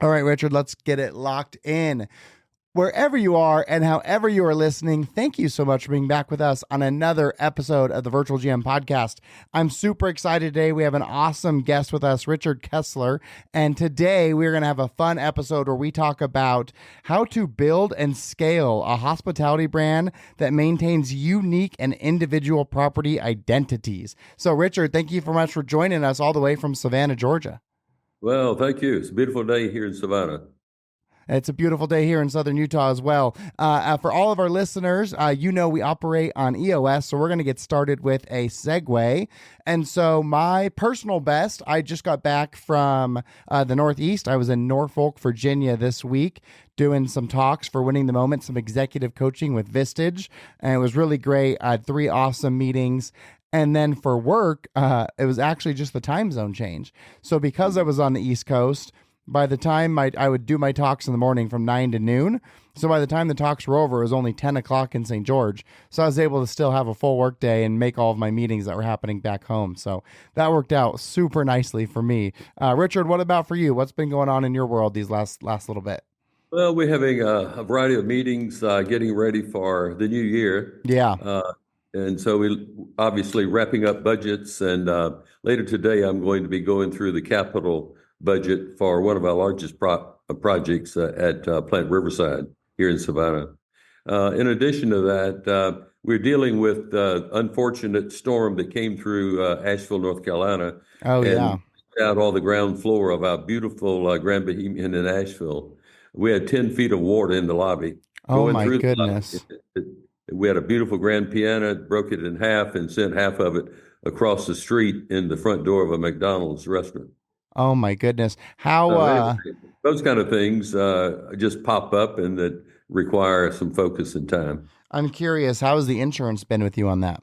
All right, Richard, let's get it locked in. Wherever you are and however you are listening, thank you so much for being back with us on another episode of the Virtual GM podcast. I'm super excited today. We have an awesome guest with us, Richard Kessler. And today we're going to have a fun episode where we talk about how to build and scale a hospitality brand that maintains unique and individual property identities. So, Richard, thank you so much for joining us all the way from Savannah, Georgia. Well, thank you. It's a beautiful day here in Savannah. It's a beautiful day here in Southern Utah as well. For all of our listeners, we operate on EOS, so we're going to get started with a segue. And so my personal best, I just got back from the Northeast. I was in Norfolk, Virginia this week doing some talks for Winning the Moment, some executive coaching with Vistage, and it was really great. I had 3 awesome meetings. And then for work, it was actually just the time zone change. So because I was on the East Coast, by the time I would do my talks in the morning from 9 to noon. So by the time the talks were over, it was only 10 o'clock in St. George. So I was able to still have a full work day and make all of my meetings that were happening back home. So that worked out super nicely for me. Richard, what about for you? What's been going on in your world these last little bit? Well, we're having a variety of meetings, getting ready for the new year. Yeah. And so we obviously wrapping up budgets. And later today, I'm going to be going through the capital budget for one of our largest projects at Plant Riverside here in Savannah. In addition to that, we're dealing with the unfortunate storm that came through Asheville, North Carolina. Oh, yeah. Out all the ground floor of our beautiful Grand Bohemian in Asheville. We had 10 feet of water in the lobby. Oh, my goodness. We had a beautiful grand piano, broke it in half and sent half of it across the street in the front door of a McDonald's restaurant. Oh my goodness. How those kind of things just pop up and that require some focus and time. I'm curious, how has the insurance been with you on that?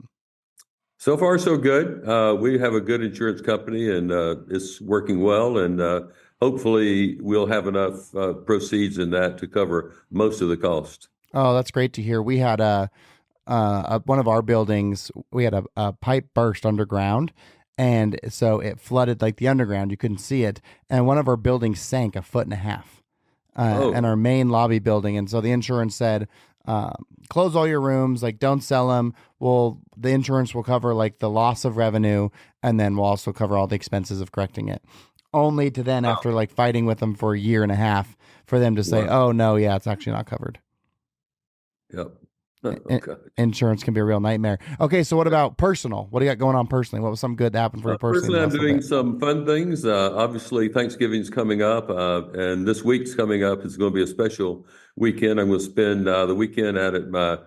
So far, so good. We have a good insurance company and it's working well. And hopefully we'll have enough proceeds in that to cover most of the cost. Oh, that's great to hear. We had one of our buildings, we had a pipe burst underground. And so it flooded like the underground. You couldn't see it. And one of our buildings sank 1.5 feet in our main lobby building. And so the insurance said, close all your rooms, like don't sell them. Well, the insurance will cover like the loss of revenue. And then we'll also cover all the expenses of correcting it. Only to then after like fighting with them for 1.5 years for them to say, oh no, yeah, it's actually not covered. Yep. Okay. Insurance can be a real nightmare. Okay, so what about personal? What do you got going on personally? What was some good that happened for you personally? Personally, I'm doing some fun things. Obviously, Thanksgiving's coming up, and this week's coming up. It's going to be a special weekend. I'm going to spend the weekend out at my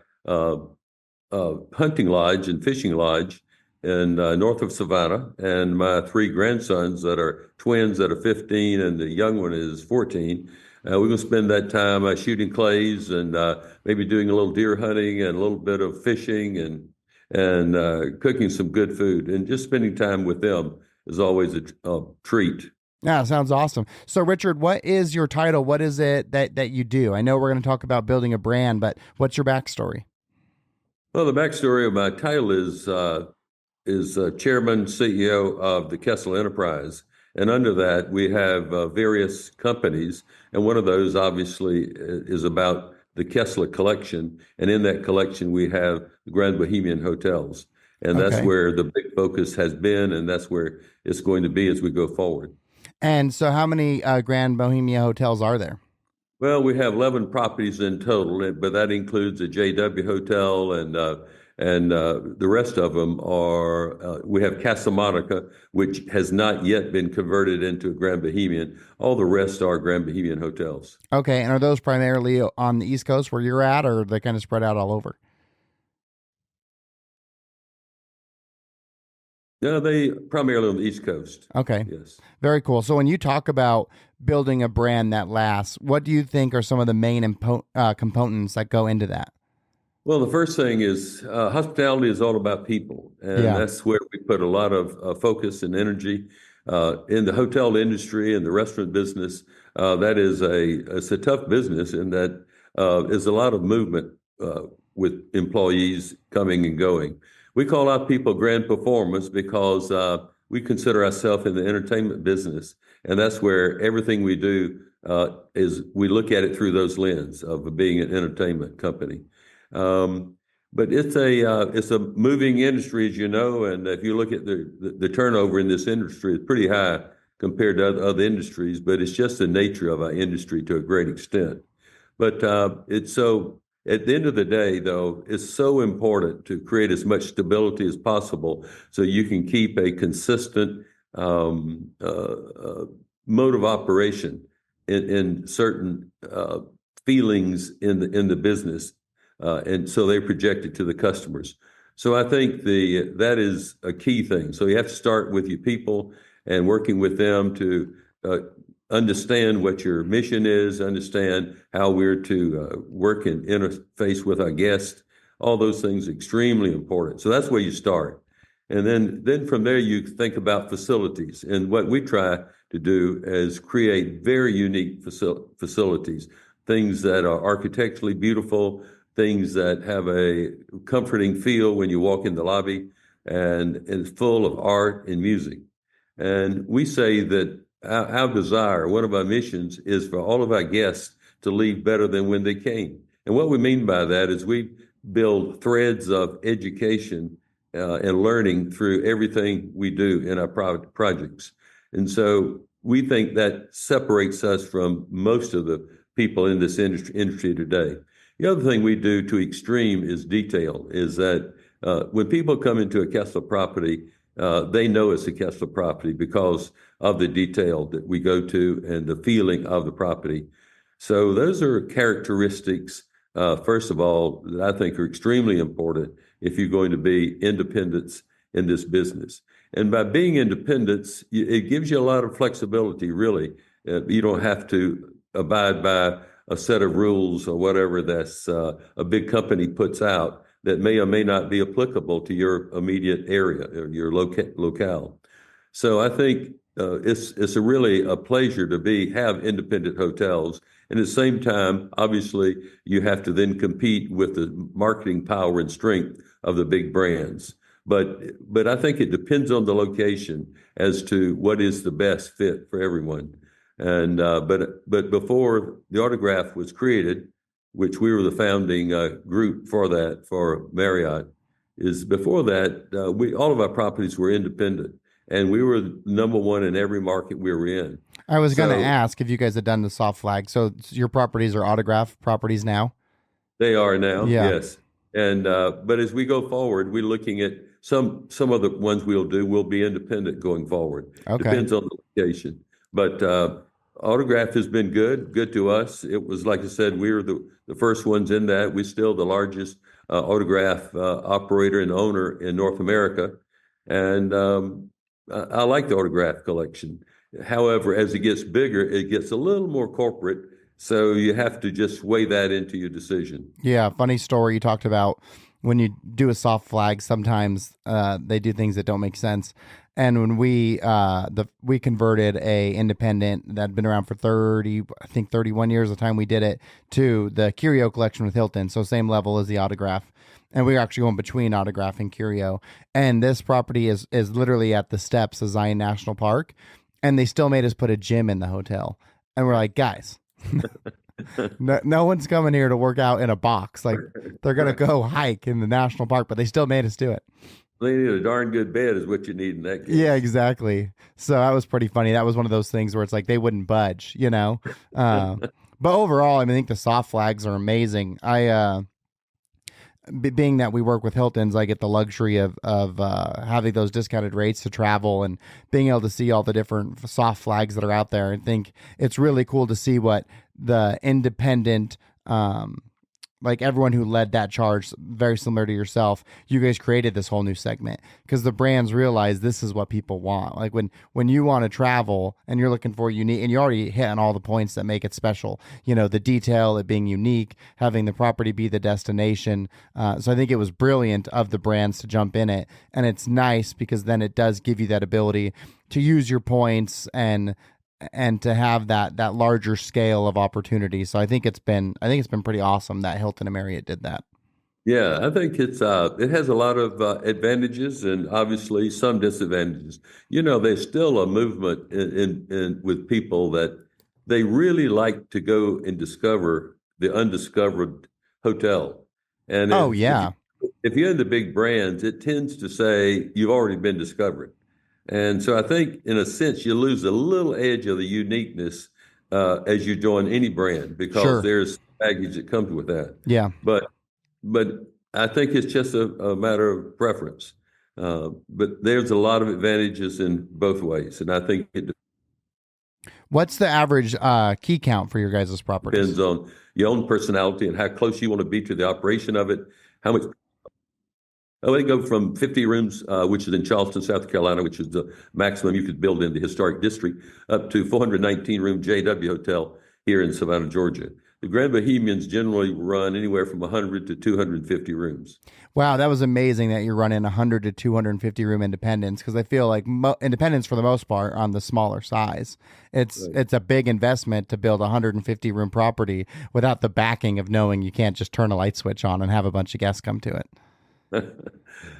hunting lodge and fishing lodge in north of Savannah, and my 3 grandsons that are twins that are 15 and the young one is 14. We're going to spend that time shooting clays and maybe doing a little deer hunting and a little bit of fishing and cooking some good food. And just spending time with them is always a treat. Yeah, sounds awesome. So, Richard, what is your title? What is it that you do? I know we're going to talk about building a brand, but what's your backstory? Well, the backstory of my title is Chairman, CEO of the Kessler Enterprise. And under that, we have various companies. And one of those, obviously, is about the Kessler Collection. And in that collection, we have the Grand Bohemian Hotels. And that's where the big focus has been. And that's where it's going to be as we go forward. And so how many Grand Bohemia hotels are there? Well, we have 11 properties in total, but that includes a JW Hotel and the rest of them are, we have Casa, which has not yet been converted into a Grand Bohemian. All the rest are Grand Bohemian hotels. Okay, and are those primarily on the East Coast where you're at, or are they kind of spread out all over? No, they primarily on the East Coast. Okay. Yes. Very cool. So when you talk about building a brand that lasts, what do you think are some of the main components that go into that? Well, the first thing is hospitality is all about people, and that's where we put a lot of focus and energy in the hotel industry and the restaurant business. That is it's a tough business in that there's a lot of movement with employees coming and going. We call our people grand performers because we consider ourselves in the entertainment business, and that's where everything we do is we look at it through those lens of being an entertainment company. But it's a moving industry, as you know, and if you look at the turnover in this industry, it's pretty high compared to other industries, but it's just the nature of our industry to a great extent. But it's so at the end of the day, though, it's so important to create as much stability as possible so you can keep a consistent mode of operation in certain feelings in the business, and so they project it to the customers. So I think that is a key thing. So you have to start with your people and working with them to understand what your mission is, understand how we're to work and interface with our guests. All those things are extremely important. So that's where you start. And then from there, you think about facilities. And what we try to do is create very unique facilities, things that are architecturally beautiful, things that have a comforting feel when you walk in the lobby, and it's full of art and music. And we say that our desire, one of our missions, is for all of our guests to leave better than when they came. And what we mean by that is we build threads of education and learning through everything we do in our projects. And so we think that separates us from most of the people in this industry today. The other thing we do to extreme is detail, is that when people come into a Kessler property, they know it's a Kessler property because of the detail that we go to and the feeling of the property. So those are characteristics, first of all, that I think are extremely important if you're going to be independents in this business. And by being independents, it gives you a lot of flexibility, really. You don't have to abide by a set of rules or whatever that's a big company puts out that may or may not be applicable to your immediate area or your locale. So I think it's really a pleasure to have independent hotels. And at the same time, obviously, you have to then compete with the marketing power and strength of the big brands. But I think it depends on the location as to what is the best fit for everyone. And but before the Autograph was created, which we were the founding group for Marriott, is before that all of our properties were independent, and we were number one in every market we were in. I was going to ask if you guys had done the soft flag. So your properties are Autograph properties now? They are now, yeah. Yes. And but as we go forward, we're looking at some of the ones we'll do will be independent going forward. Okay. Depends on the location. But Autograph has been good to us. It was, like I said, we were the first ones in that. We're still the largest Autograph operator and owner in North America. And I like the Autograph Collection. However, as it gets bigger, it gets a little more corporate. So you have to just weigh that into your decision. Yeah, funny story. You talked about when you do a soft flag, sometimes they do things that don't make sense. And when we converted a independent that had been around for 31 years, the time we did it, to the Curio collection with Hilton. So same level as the Autograph. And we were actually going between Autograph and Curio. And this property is literally at the steps of Zion National Park. And they still made us put a gym in the hotel. And we're like, guys, no one's coming here to work out in a box. Like, they're going to go hike in the national park, but they still made us do it. They need a darn good bed is what you need in that case. Yeah, exactly. So that was pretty funny. That was one of those things where it's like they wouldn't budge, you know? But overall, I think the soft flags are amazing. Being that we work with Hiltons, I get the luxury of having those discounted rates to travel and being able to see all the different soft flags that are out there. I think it's really cool to see what the independent, like everyone who led that charge, very similar to yourself, you guys created this whole new segment because the brands realize this is what people want. Like when you want to travel and you're looking for unique, and you're already hitting all the points that make it special, you know, the detail, it being unique, having the property be the destination. So I think it was brilliant of the brands to jump in it. And it's nice because then it does give you that ability to use your points and to have that larger scale of opportunity. So I think it's been pretty awesome that Hilton and Marriott did that. Yeah, I think it has a lot of advantages and obviously some disadvantages. You know, there's still a movement in with people that they really like to go and discover the undiscovered hotel. And Oh yeah, if you're into big brands, it tends to say you've already been discovered. And so I think, in a sense, you lose a little edge of the uniqueness as you join any brand because sure. there's baggage that comes with that. Yeah. But but I think it's just a matter of preference. But there's a lot of advantages in both ways, and I think it What's the average key count for your guys' properties? depends on your own personality and how close you want to be to the operation of it. How much Oh, they go from 50 rooms, which is in Charleston, South Carolina, which is the maximum you could build in the historic district, up to 419-room JW Hotel here in Savannah, Georgia. The Grand Bohemians generally run anywhere from 100 to 250 rooms. Wow, that was amazing that you're running 100 to 250 room Independence, because I feel like Independence for the most part on the smaller size. It's a big investment to build a 150 room property without the backing of knowing you can't just turn a light switch on and have a bunch of guests come to it.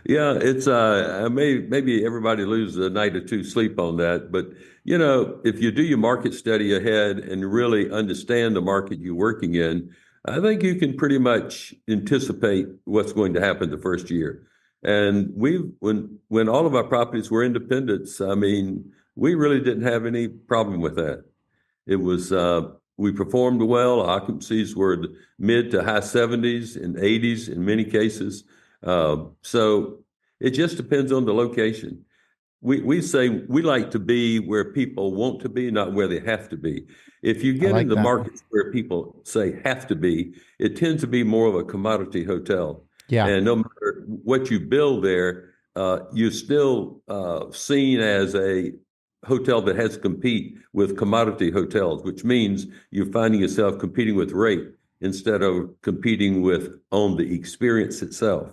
Yeah, it's maybe everybody loses a night or two sleep on that, but if you do your market study ahead and really understand the market you're working in, I think you can pretty much anticipate what's going to happen the first year. And when all of our properties were independents, I mean, we really didn't have any problem with that. It was we performed well. Occupancies were the mid to high 70s and 80s in many cases. So it just depends on the location. We say we like to be where people want to be, not where they have to be. If you I get like into that. markets where people say have to be, it tends to be more of a commodity hotel. Yeah, And no matter what you build there, you're still seen as a hotel that has to compete with commodity hotels, which means you're finding yourself competing with rate instead of competing with on the experience itself.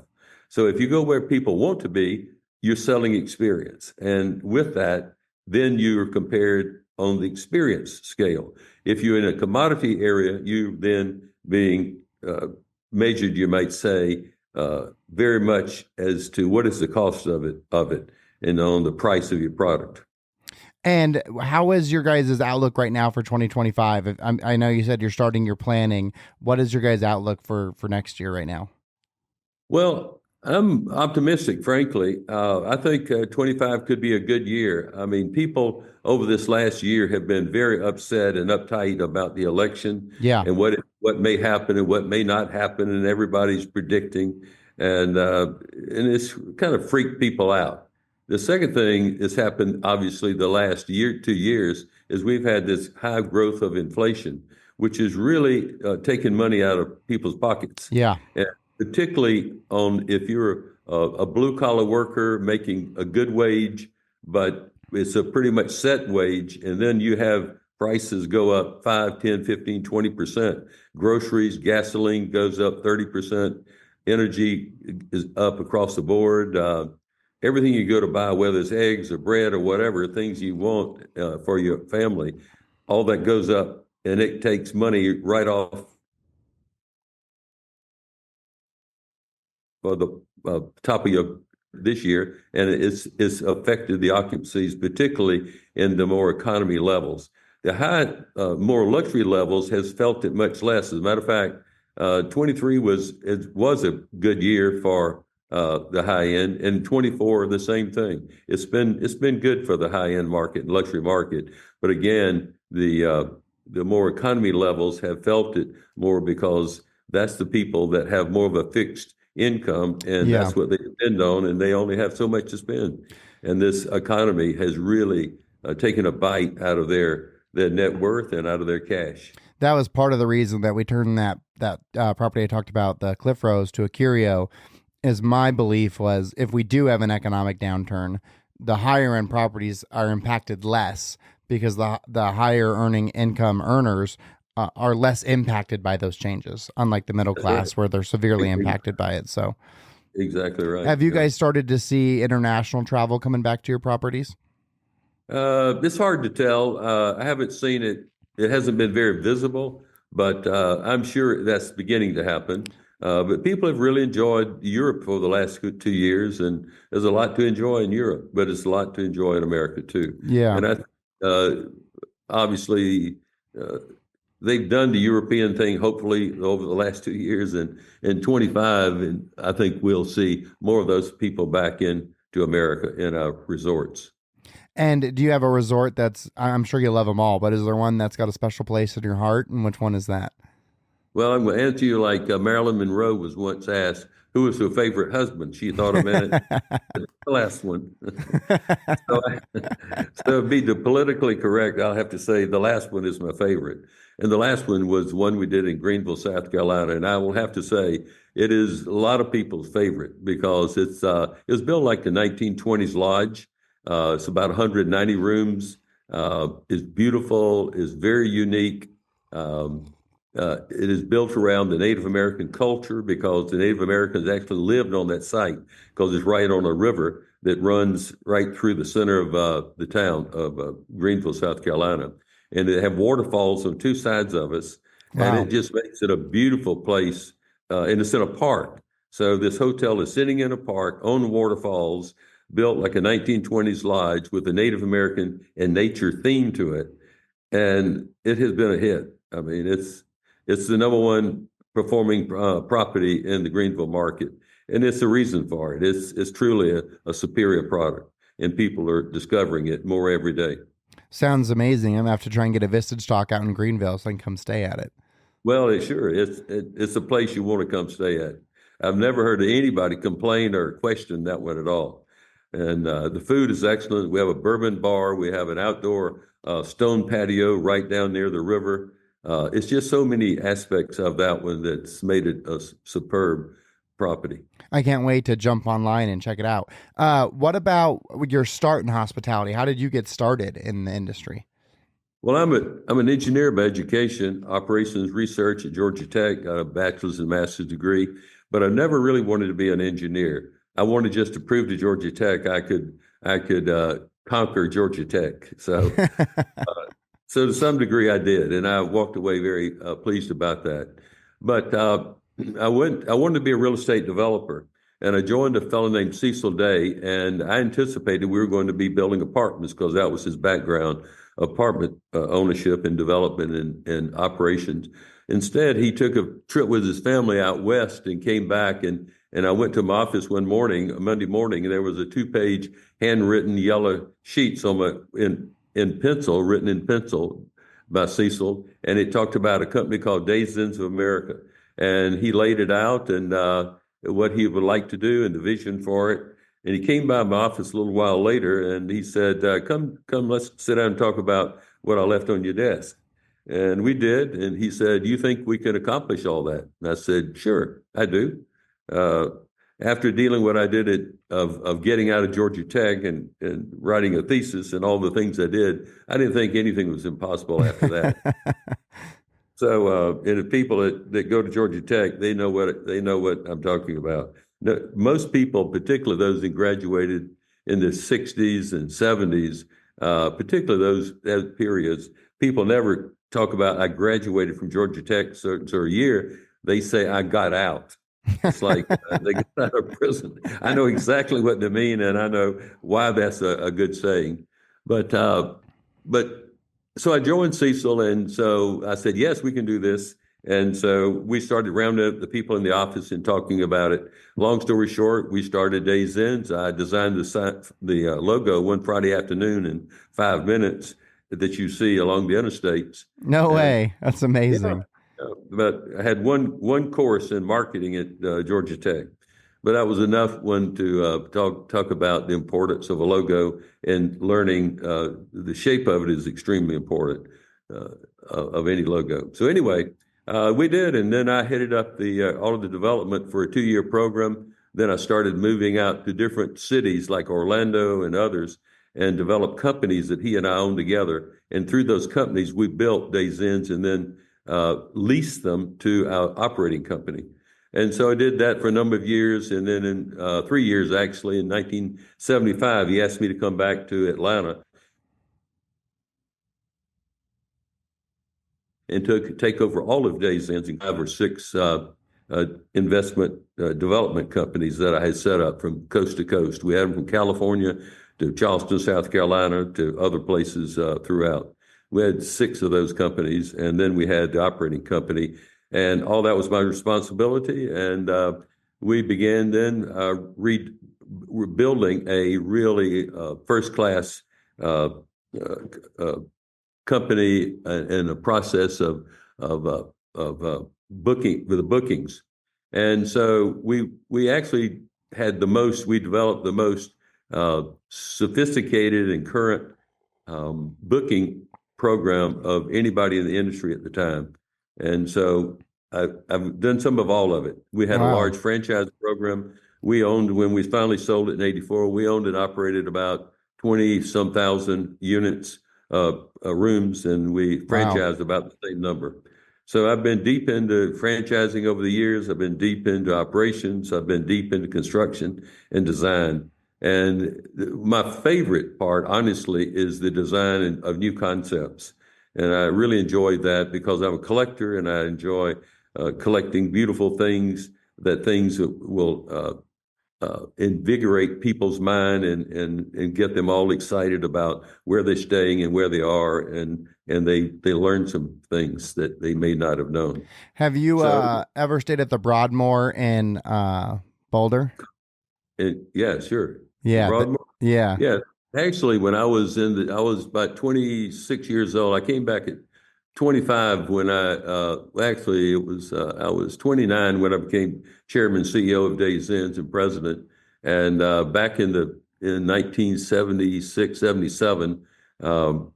So if you go where people want to be, you're selling experience. And with that, then you're compared on the experience scale. If you're in a commodity area, you then being measured, you might say, very much as to what is the cost of it, and on the price of your product. and how is your guys' outlook right now for 2025? I know you said you're starting your planning. What is your guys' outlook for next year right now? Well, I'm optimistic, frankly. I think 25 could be a good year. I mean, people over this last year have been very upset and uptight about the election Yeah, and what may happen and what may not happen, and everybody's predicting, and it's kind of freaked people out. The second thing that's happened, obviously, the last year, 2 years, is we've had this high growth of inflation, which is really taking money out of people's pockets. yeah, And particularly on if you're a blue collar worker making a good wage, but it's a pretty much set wage. And then you have prices go up 5, 10, 15, 20%. Groceries, gasoline goes up 30%. Energy is up across the board. Everything you go to buy, whether it's eggs or bread or whatever, things you want for your family, all that goes up, and it takes money right off for the top of your this year, and it's affected the occupancies, particularly in the more economy levels. The high, more luxury levels has felt it much less. As a matter of fact, 23 was a good year for the high end, and 24 the same thing. It's been good for the high end market and luxury market, but again, the more economy levels have felt it more because that's the people that have more of a fixed income, and yeah. that's what they depend on, and they only have so much to spend. And this economy has really taken a bite out of their net worth and out of their cash. That was part of the reason that we turned that property I talked about, the Cliff Rose, to a curio. Is my belief was if we do have an economic downturn, the higher end properties are impacted less because the higher earning income earners are less impacted by those changes, unlike the middle That's right. class where they're severely impacted by it. So, Exactly right. have you Yeah. guys started to see international travel coming back to your properties? It's hard to tell. I haven't seen it. It hasn't been very visible, but I'm sure that's beginning to happen. But people have really enjoyed Europe for the last 2 years, and there's a lot to enjoy in Europe, but it's a lot to enjoy in America too. Yeah, And obviously uh, they've done the European thing, hopefully, over the last 2 years, and in 25, and I think we'll see more of those people back into America in our resorts. And do you have a resort I'm sure you love them all, but is there one that's got a special place in your heart? And which one is that? Well, I'm going to answer you like Marilyn Monroe was once asked, who was her favorite husband? She thought a minute. The last one. So, so to be politically correct, I'll have to say the last one is my favorite. And the last one was one we did in Greenville, South Carolina. And I will have to say it is a lot of people's favorite because it was built like the 1920s lodge. It's about 190 rooms. It's beautiful. It's very unique. It is built around the Native American culture because the Native Americans actually lived on that site because it's right on a river that runs right through the center of the town of Greenville, South Carolina. And they have waterfalls on two sides of us. Wow. And it just makes it a beautiful place. And it's in a park. So this hotel is sitting in a park on waterfalls, built like a 1920s lodge with a Native American and nature theme to it. And it has been a hit. I mean, it's the number one performing property in the Greenville market. And it's a reason for it. It's truly a superior product, and people are discovering it more every day. Sounds amazing. I'm going to have to try and get a Vistage talk out in Greenville so I can come stay at it. Well, it's a place you want to come stay at. I've never heard of anybody complain or question that one at all. And the food is excellent. We have a bourbon bar. We have an outdoor stone patio right down near the river. It's just so many aspects of that one that's made it a superb property. I can't wait to jump online and check it out. What about your start in hospitality? How did you get started in the industry? Well, I'm an engineer by education, operations research at Georgia Tech, got a bachelor's and master's degree, but I never really wanted to be an engineer. I wanted just to prove to Georgia Tech I could conquer Georgia Tech. So. So to some degree I did, and I walked away very pleased about that. But I wanted to be a real estate developer, and I joined a fellow named Cecil Day, and I anticipated we were going to be building apartments because that was his background, apartment ownership and development and operations. Instead, he took a trip with his family out west and came back, and I went to my office one morning, Monday morning, and there was a 2-page handwritten yellow sheets written in pencil by Cecil, and it talked about a company called Days Ends of America. And he laid it out and what he would like to do and the vision for it. And he came by my office a little while later and he said, come, let's sit down and talk about what I left on your desk. And we did. And he said, you think we can accomplish all that? And I said, sure, I do. After dealing what I did of getting out of Georgia Tech and writing a thesis and all the things I did, I didn't think anything was impossible after that. So, and the people that go to Georgia Tech, they know what I'm talking about. Most people, particularly those that graduated in the 60s and 70s, particularly those periods, people never talk about I graduated from Georgia Tech so a year. They say I got out. It's like they got out of prison. I know exactly what they mean, and I know why that's a good saying. But so I joined Cecil, and so I said, yes, we can do this. And so we started rounding up the people in the office and talking about it. Long story short, we started Days Ends. I designed the logo one Friday afternoon in 5 minutes that you see along the interstates. No way. That's amazing. Yeah. But I had one course in marketing at Georgia Tech, but that was enough to talk about the importance of a logo, and learning the shape of it is extremely important of any logo. So anyway, we did, and then I headed up all of the development for a 2-year program. Then I started moving out to different cities like Orlando and others, and developed companies that he and I owned together. And through those companies, we built Days Ends, and then leased them to our operating company. And so I did that for a number of years. And then in 3 years, actually, in 1975, he asked me to come back to Atlanta and to take over all of Days Ends, and 5 or 6 investment development companies that I had set up from coast to coast. We had them from California to Charleston, South Carolina, to other places throughout. We had 6 of those companies, and then we had the operating company, and all that was my responsibility. And we began then rebuilding a really first-class uh, uh, company and a process of booking for the bookings. And so we actually had the most. We developed the most sophisticated and current booking program of anybody in the industry at the time. And so I've done some of all of it. We had a Wow. large franchise program. We owned, when we finally sold it in '84, we owned and operated about 20 some thousand units, rooms, and we Wow. franchised about the same number. So I've been deep into franchising over the years. I've been deep into operations. I've been deep into construction and design. And my favorite part, honestly, is the design of new concepts. And I really enjoy that because I'm a collector and I enjoy collecting beautiful things, that things that will invigorate people's mind and get them all excited about where they're staying and where they are, and they learn some things that they may not have known. Have you So, ever stayed at the Broadmoor in Boulder? yeah, sure. The Yeah. Broadmoor. Yeah. Yeah, actually, when I was about 26 years old. I came back at 25 when actually it was I was 29 when I became chairman, CEO of Days Ends and president. And back in 1976, 77, um,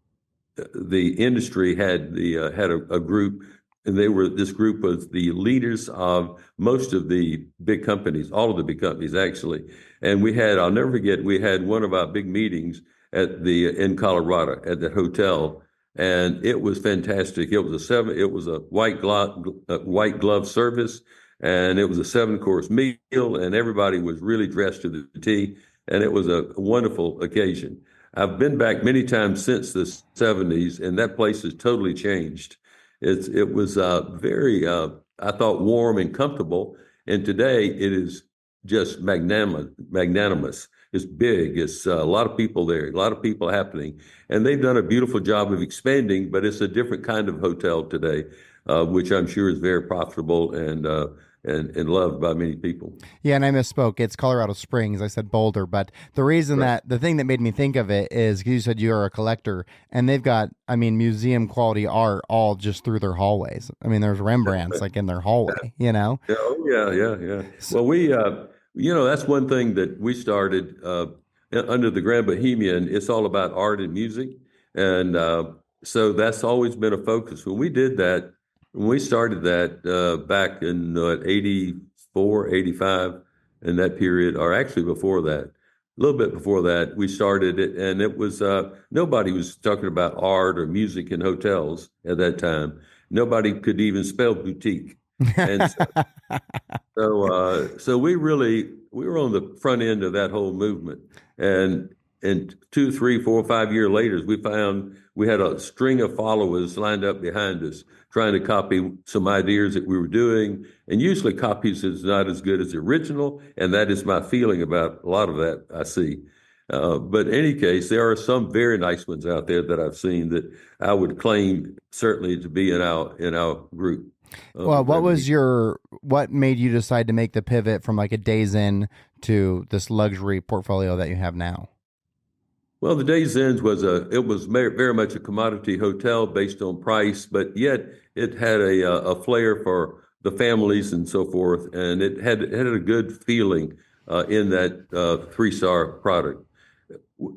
the industry had a group, and this group was the leaders of most of the big companies, all of the big companies actually. And I'll never forget, we had one of our big meetings in Colorado at the hotel, and it was fantastic. It was a white glove service, and it was a 7-course meal, and everybody was really dressed to the T, and it was a wonderful occasion. I've been back many times since the '70s, and that place has totally changed. It was very, I thought, warm and comfortable, and today it is just magnanimous. It's big. It's a lot of people there, a lot of people happening, and they've done a beautiful job of expanding. But it's a different kind of hotel today, which I'm sure is very profitable and loved by many people. Yeah, and I misspoke. It's Colorado Springs. I said Boulder, but Right. the thing that made me think of it is 'cause you said you're a collector, and they've got, I mean, museum quality art all just through their hallways. I mean, there's Rembrandts like in their hallway, you know? Yeah, oh yeah, yeah, yeah. S- Well, that's one thing that we started under the Grand Bohemian. It's all about art and music, and so that's always been a focus. When we started that back in 84, 85, in that period, or actually before that, a little bit before that, we started it, and it was nobody was talking about art or music in hotels at that time. Nobody could even spell boutique. And so we were on the front end of that whole movement, and 2, 3, 4, 5 years later, we found we had a string of followers lined up behind us, trying to copy some ideas that we were doing. And usually, copies is not as good as the original, and that is my feeling about a lot of that I see. But in any case, there are some very nice ones out there that I've seen that I would claim certainly to be in our group. Well, The Grand Bohemian. what made you decide to make the pivot from like a Days Inn to this luxury portfolio that you have now? Well, the Days Ends it was very much a commodity hotel based on price, but yet it had a flair for the families and so forth, and it had a good feeling in that 3-star product.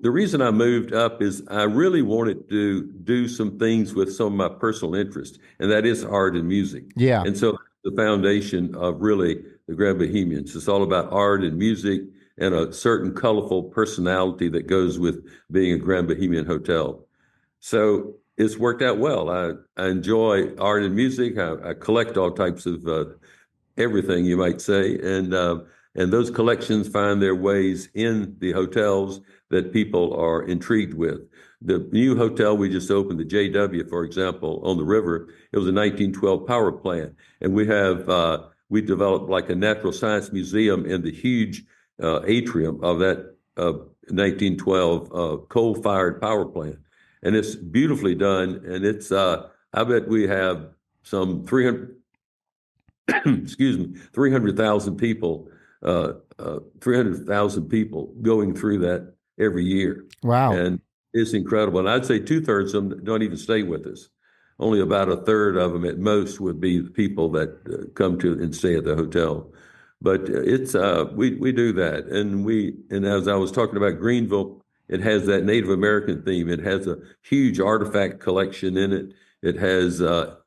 The reason I moved up is I really wanted to do some things with some of my personal interests, and that is art and music. Yeah. And so the foundation of really the Grand Bohemians. It's all about art and music and a certain colorful personality that goes with being a Grand Bohemian hotel. So it's worked out well. I enjoy art and music. I collect all types of everything, you might say, and those collections find their ways in the hotels that people are intrigued with. The new hotel we just opened, the JW, for example, on the river, it was a 1912 power plant, and we developed like a natural science museum in the huge atrium of that 1912 coal-fired power plant. and it's beautifully done. And it's I bet we have some 300 excuse me 300,000 people 300,000 people going through that every year. Wow. And it's incredible. And I'd say 2/3 of them don't even stay with us. Only about 1/3 of them at most would be the people that come to and stay at the hotel. But it's we do that, and as I was talking about Greenville, it has that Native American theme. It has a huge artifact collection in it. It has a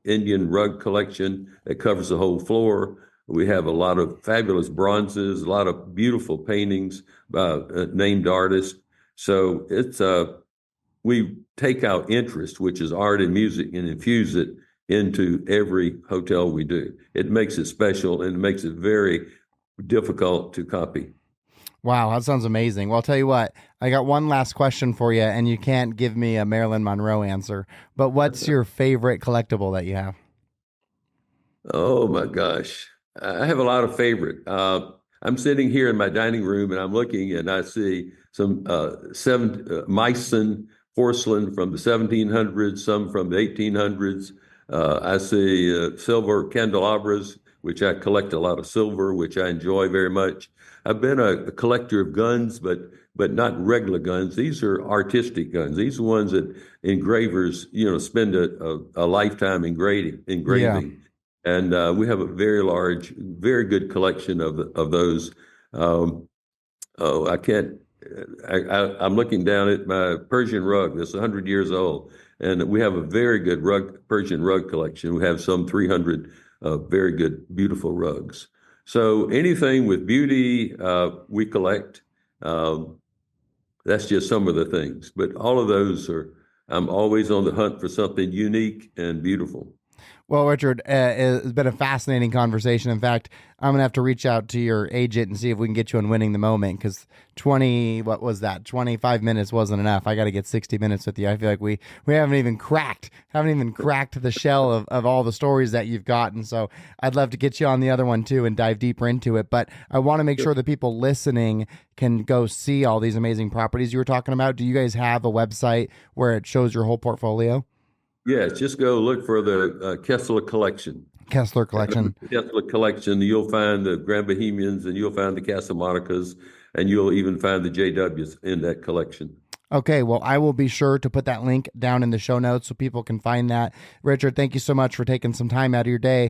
Indian rug collection that covers the whole floor. We have a lot of fabulous bronzes, a lot of beautiful paintings by named artists. So it's we take our interest, which is art and music, and infuse it into every hotel we do. It makes it special, and it makes it very difficult to copy. Wow, that sounds amazing. Well, I'll tell you what, I got one last question for you, and you can't give me a Marilyn Monroe answer, but what's your favorite collectible that you have? Oh my gosh. I have a lot of favorite. I'm sitting here in my dining room and I'm looking and I see some Meissen porcelain from the 1700s, some from the 1800s. I see silver candelabras, which I collect a lot of silver, which I enjoy very much. I've been a collector of guns, but not regular guns. These are artistic guns. These are ones that engravers, spend a lifetime engraving. Yeah. And we have a very large, very good collection of those. Oh, I can't. I'm looking down at my Persian rug that's 100 years old, and we have a very good Persian rug collection. We have some 300 very good, beautiful rugs. So anything with beauty, we collect. That's just some of the things, but all of those are. I'm always on the hunt for something unique and beautiful. Well, Richard, it's been a fascinating conversation. In fact, I'm going to have to reach out to your agent and see if we can get you on Winning the Moment, because 25 minutes wasn't enough. I got to get 60 minutes with you. I feel like we haven't even cracked the shell of all the stories that you've gotten. So I'd love to get you on the other one too and dive deeper into it. But I want to make sure that people listening can go see all these amazing properties you were talking about. Do you guys have a website where it shows your whole portfolio? Yes, just go look for the Kessler Collection. Kessler Collection. Kessler Collection. You'll find the Grand Bohemians, and you'll find the Casa, and you'll even find the JWs in that collection. Okay, well, I will be sure to put that link down in the show notes so people can find that. Richard, thank you so much for taking some time out of your day